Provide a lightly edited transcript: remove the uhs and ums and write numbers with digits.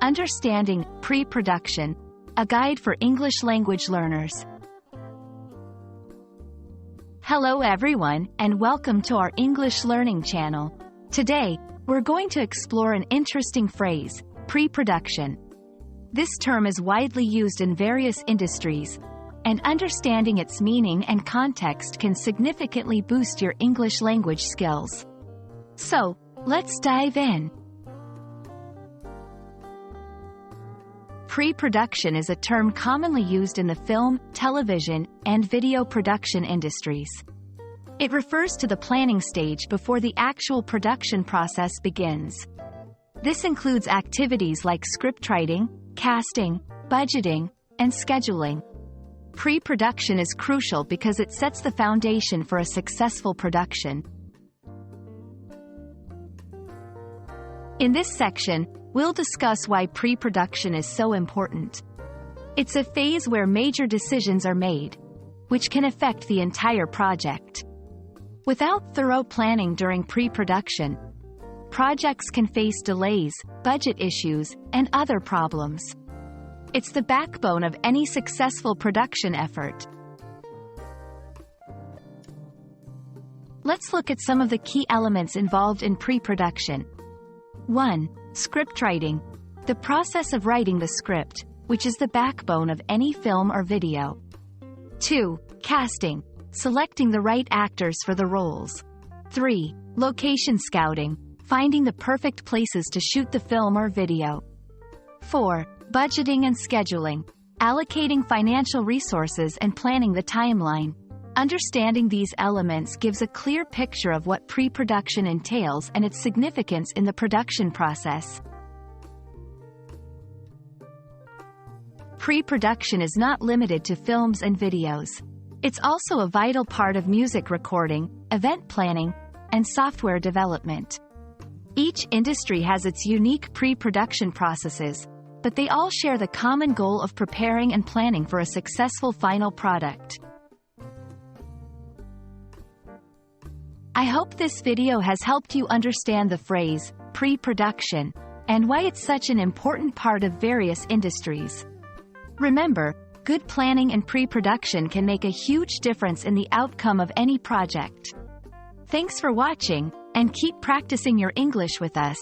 Understanding Pre-Production, a guide for English language learners. Hello everyone, and welcome to our English learning channel. Today, we're going to explore an interesting phrase, pre-production. This term is widely used in various industries, and understanding its meaning and context can significantly boost your English language skills. So, let's dive in. Pre-production is a term commonly used in the film, television, and video production industries. It refers to the planning stage before the actual production process begins. This includes activities like scriptwriting, casting, budgeting, and scheduling. Pre-production is crucial because it sets the foundation for a successful production. In this section, we'll discuss why pre-production is so important. It's a phase where major decisions are made, which can affect the entire project. Without thorough planning during pre-production, projects can face delays, budget issues, and other problems. It's the backbone of any successful production effort. Let's look at some of the key elements involved in pre-production. 1. Scriptwriting, the process of writing the script, which is the backbone of any film or video. 2. Casting, selecting the right actors for the roles. 3. Location scouting, finding the perfect places to shoot the film or video. 4. Budgeting and scheduling, allocating financial resources and planning the timeline. Understanding these elements gives a clear picture of what pre-production entails and its significance in the production process. Pre-production is not limited to films and videos. It's also a vital part of music recording, event planning, and software development. Each industry has its unique pre-production processes, but they all share the common goal of preparing and planning for a successful final product. I hope this video has helped you understand the phrase, pre-production, and why it's such an important part of various industries. Remember, good planning and pre-production can make a huge difference in the outcome of any project. Thanks for watching, and keep practicing your English with us.